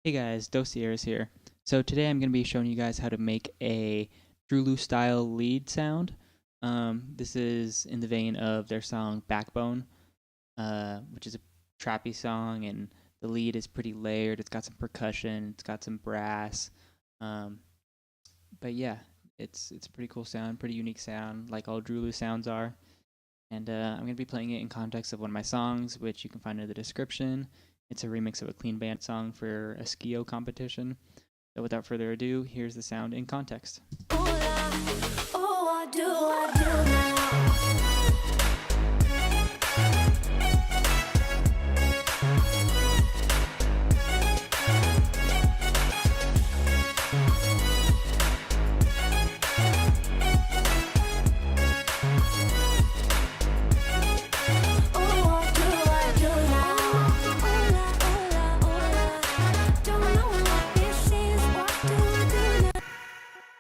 Hey guys, Dosier's here. So today I'm going to be showing you guys how to make a DROELOE style lead sound. This is in the vein of their song Backbone, which is a trappy song, and the lead is pretty layered. It's got some percussion, it's got some brass. Um, but yeah, it's a pretty cool sound, pretty unique sound, like all DROELOE sounds are. And I'm going to be playing it in context of one of my songs, which you can find in the description. It's a remix of a clean band song for a Skio competition. So without further ado, here's the sound in context.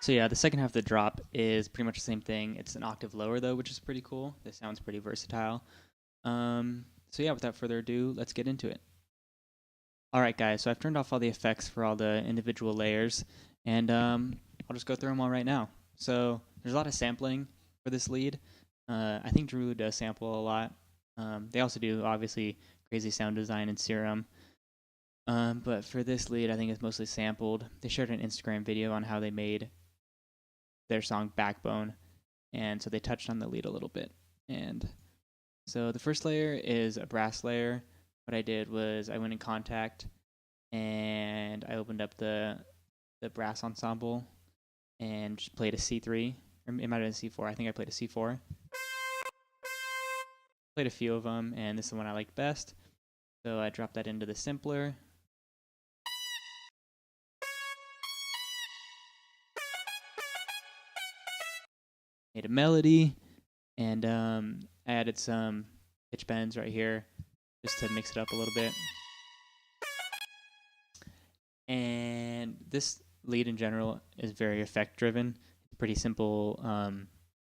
So yeah, the second half of the drop is pretty much the same thing. It's an octave lower though, which is pretty cool. This sounds pretty versatile. So yeah, without further ado, let's get into it. Alright guys, so I've turned off all the effects for all the individual layers, and I'll just go through them all right now. So there's a lot of sampling for this lead. I think DROELOE does sample a lot. They also do, obviously, crazy sound design in Serum. But for this lead, I think it's mostly sampled. They shared an Instagram video on how they made their song Backbone, and so they touched on the lead a little bit. And so the first layer is a brass layer. What I did was I went in Contact and I opened up the brass ensemble and just played a C3, or it might have been C4. I think I played a C4. Played a few of them, and this is the one I liked best. So I dropped that into the simpler. Made a melody, and I added some pitch bends right here just to mix it up a little bit. And this lead in general is very effect driven. Pretty simple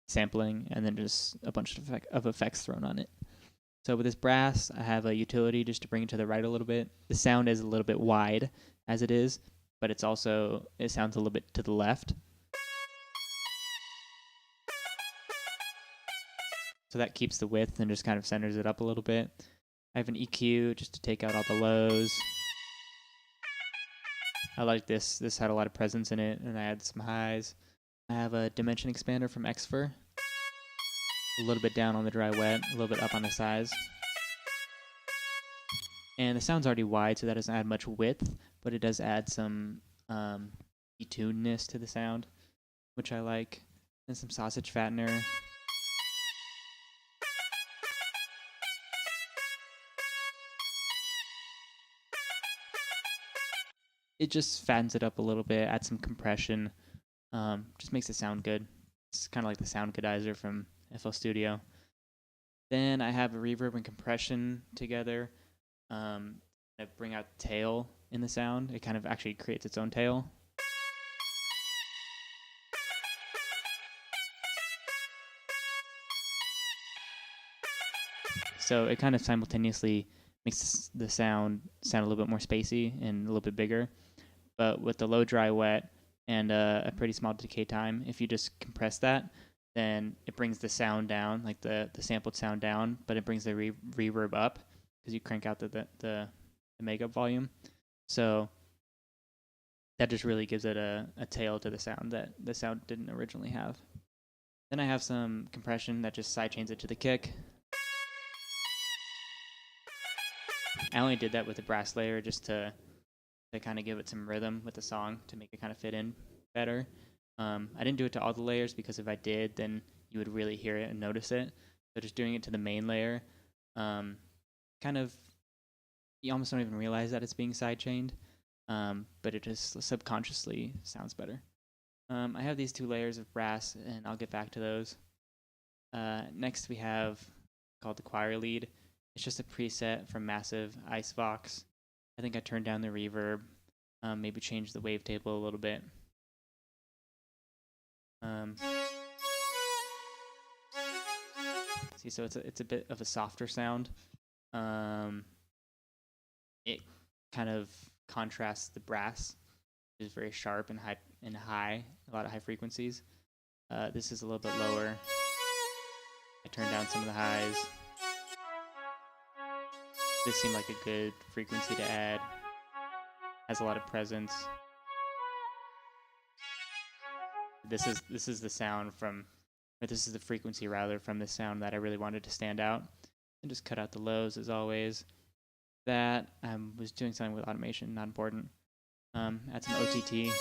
sampling, and then just a bunch of effects thrown on it. So with this brass, I have a utility just to bring it to the right a little bit. The sound is a little bit wide as it is, but it sounds a little bit to the left. So that keeps the width and just kind of centers it up a little bit. I have an EQ just to take out all the lows. I like this. This had a lot of presence in it, and I added some highs. I have a dimension expander from Xfer. A little bit down on the dry wet, a little bit up on the size. And the sound's already wide, so that doesn't add much width, but it does add some detunedness to the sound, which I like. And some sausage fattener. It just fattens it up a little bit, adds some compression, just makes it sound good. It's kind of like the sound goodizer from FL Studio. Then I have a reverb and compression together that bring out the tail in the sound. It kind of actually creates its own tail. So it kind of simultaneously makes the sound a little bit more spacey and a little bit bigger. But with the low, dry, wet, and a pretty small decay time, if you just compress that, then it brings the sound down, like the sampled sound down, but it brings the reverb up because you crank out the makeup volume. So that just really gives it a tail to the sound that the sound didn't originally have. Then I have some compression that just sidechains it to the kick. I only did that with the brass layer just to kind of give it some rhythm with the song to make it kind of fit in better. I didn't do it to all the layers because if I did, then you would really hear it and notice it. So just doing it to the main layer, kind of, you almost don't even realize that it's being sidechained, but it just subconsciously sounds better. I have these two layers of brass, and I'll get back to those. Next we have called the choir lead. It's just a preset from Massive Icevox. I think I turned down the reverb, maybe changed the wavetable a little bit. See, so it's a bit of a softer sound. It kind of contrasts the brass, which is very sharp and high, a lot of high frequencies. This is a little bit lower. I turned down some of the highs. This seemed like a good frequency to add. Has a lot of presence. This is the sound from, or this is the frequency rather from the sound that I really wanted to stand out. And just cut out the lows as always. That was doing something with automation, not important. Add some OTT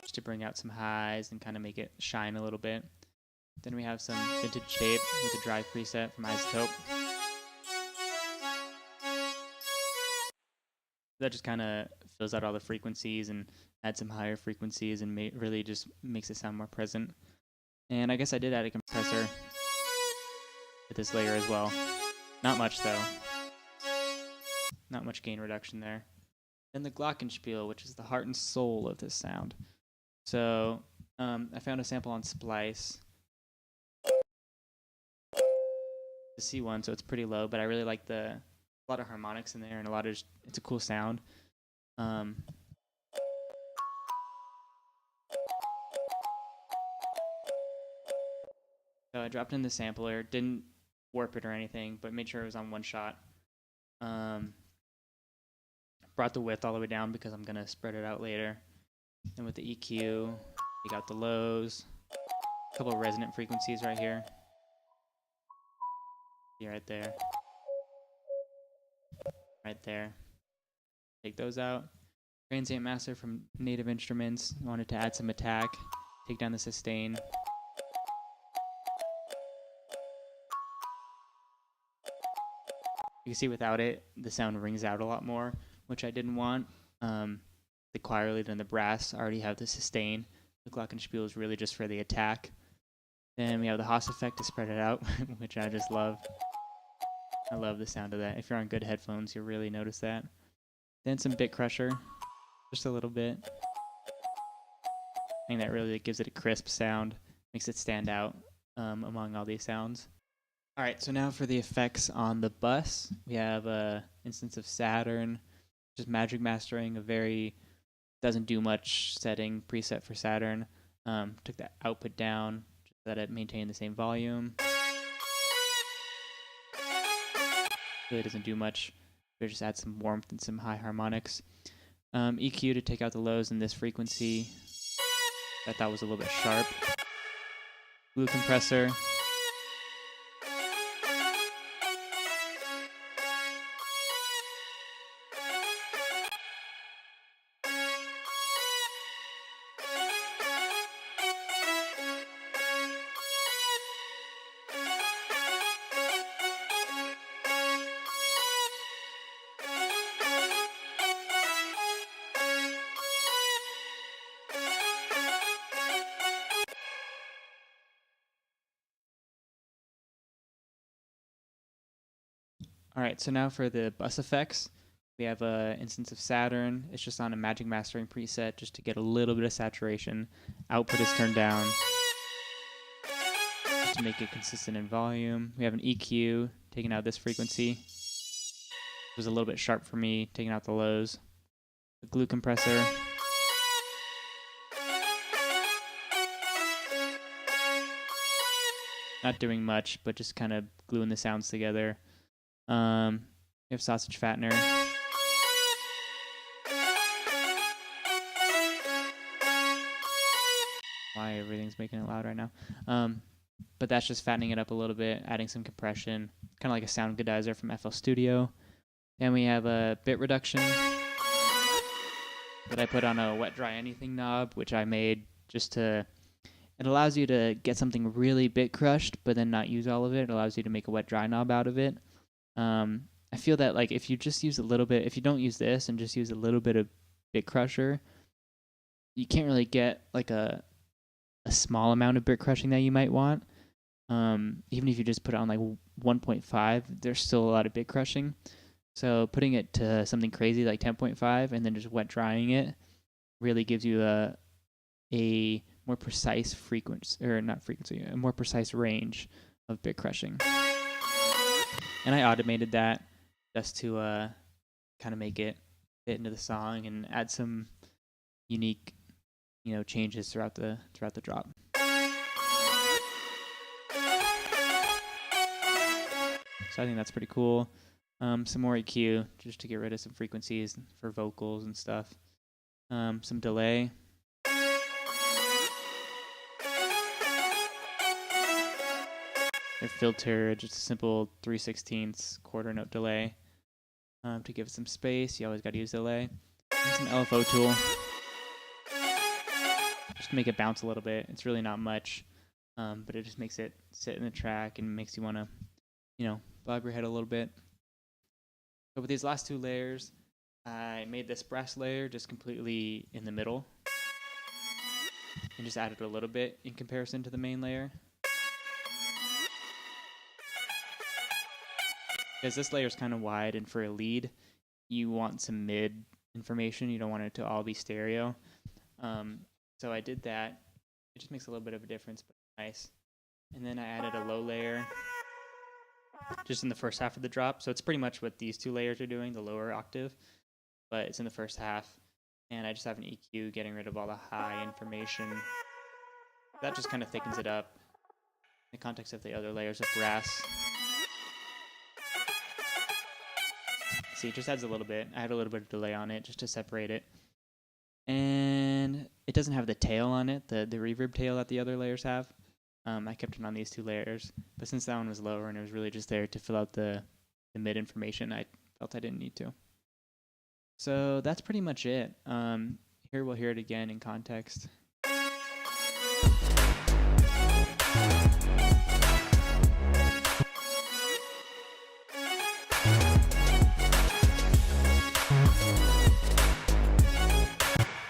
just to bring out some highs and kind of make it shine a little bit. Then we have some vintage tape with a drive preset from Isotope. That just kind of fills out all the frequencies and adds some higher frequencies and really just makes it sound more present. And I guess I did add a compressor with this layer as well. Not much though. Not much gain reduction there. Then the glockenspiel, which is the heart and soul of this sound. So I found a sample on Splice. The C1, so it's pretty low, but I really like a lot of harmonics in there and it's a cool sound. So I dropped in the sampler, didn't warp it or anything, but made sure it was on one shot. Brought the width all the way down because I'm gonna spread it out later. And with the EQ, take out the lows, a couple of resonant frequencies right here. See right there. Right there. Take those out. Transient master from Native Instruments. Wanted to add some attack. Take down the sustain. You can see without it, the sound rings out a lot more, which I didn't want. The choir lead and the brass already have the sustain. The glockenspiel is really just for the attack. Then we have the Haas effect to spread it out, which I just love. I love the sound of that. If you're on good headphones, you'll really notice that. Then some bit crusher, just a little bit. I think that really gives it a crisp sound, makes it stand out among all these sounds. All right, so now for the effects on the bus, we have an instance of Saturn, just magic mastering, a very doesn't do much setting preset for Saturn. Took the output down just so that it maintained the same volume. Really doesn't do much. But just add some warmth and some high harmonics. EQ to take out the lows in this frequency. I thought was a little bit sharp. Glue compressor. All right, so now for the bus effects, we have an instance of Saturn. It's just on a magic mastering preset just to get a little bit of saturation. Output is turned down just to make it consistent in volume. We have an EQ, taking out this frequency. It was a little bit sharp for me, taking out the lows. The glue compressor. Not doing much, but just kind of gluing the sounds together. We have sausage fattener. Why everything's making it loud right now. But that's just fattening it up a little bit, adding some compression, kind of like a sound goodizer from FL Studio. Then we have a bit reduction that I put on a wet dry anything knob, which I made just to, it allows you to get something really bit crushed, but then not use all of it. It allows you to make a wet dry knob out of it. I feel that like if you just use a little bit, if you don't use this and just use a little bit of bit crusher, you can't really get like a small amount of bit crushing that you might want. Even if you just put it on like 1.5, there's still a lot of bit crushing. So putting it to something crazy like 10.5 and then just wet drying it really gives you a more precise a more precise range of bit crushing. And I automated that just to kind of make it fit into the song and add some unique, changes throughout the drop. So I think that's pretty cool. Some more EQ just to get rid of some frequencies for vocals and stuff. Some delay. A filter, just a simple 3/16 quarter note delay. To give it some space, you always got to use delay. And some LFO tool. Just to make it bounce a little bit. It's really not much, but it just makes it sit in the track and makes you want to, bob your head a little bit. So with these last two layers, I made this brass layer just completely in the middle and just added a little bit in comparison to the main layer. Because this layer is kind of wide, and for a lead, you want some mid information. You don't want it to all be stereo. So I did that. It just makes a little bit of a difference, but nice. And then I added a low layer just in the first half of the drop. So it's pretty much what these two layers are doing, the lower octave, but it's in the first half. And I just have an EQ getting rid of all the high information. That just kind of thickens it up in the context of the other layers of brass. See, it just adds a little bit. I had a little bit of delay on it just to separate it. And it doesn't have the tail on it, the reverb tail that the other layers have. I kept it on these two layers, but since that one was lower and it was really just there to fill out the mid information, I felt I didn't need to. So that's pretty much it. Here we'll hear it again in context.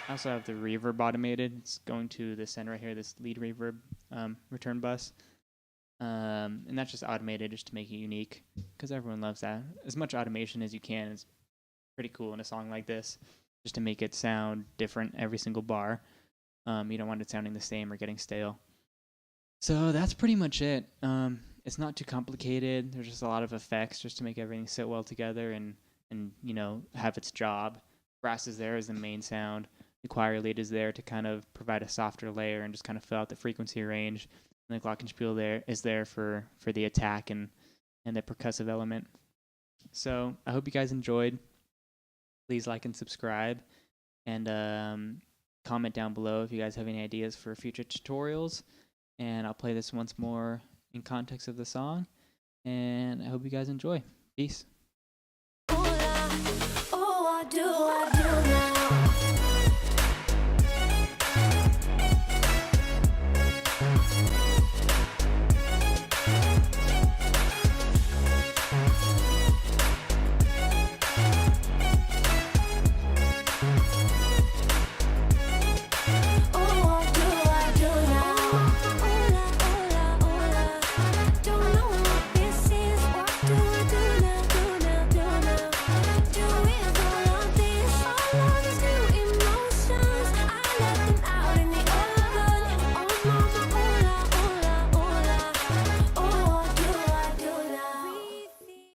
I also have the reverb automated. It's going to this end right here, this lead reverb return bus. And that's just automated just to make it unique because everyone loves that. As much automation as you can is pretty cool in a song like this, just to make it sound different every single bar. You don't want it sounding the same or getting stale. So that's pretty much it. It's not too complicated. There's just a lot of effects just to make everything sit well together and have its job. Brass is there as the main sound. The choir lead is there to kind of provide a softer layer and just kind of fill out the frequency range. And the glockenspiel there is there for the attack and the percussive element. So I hope you guys enjoyed. Please like and subscribe, and comment down below if you guys have any ideas for future tutorials. And I'll play this once more in context of the song. And I hope you guys enjoy. Peace.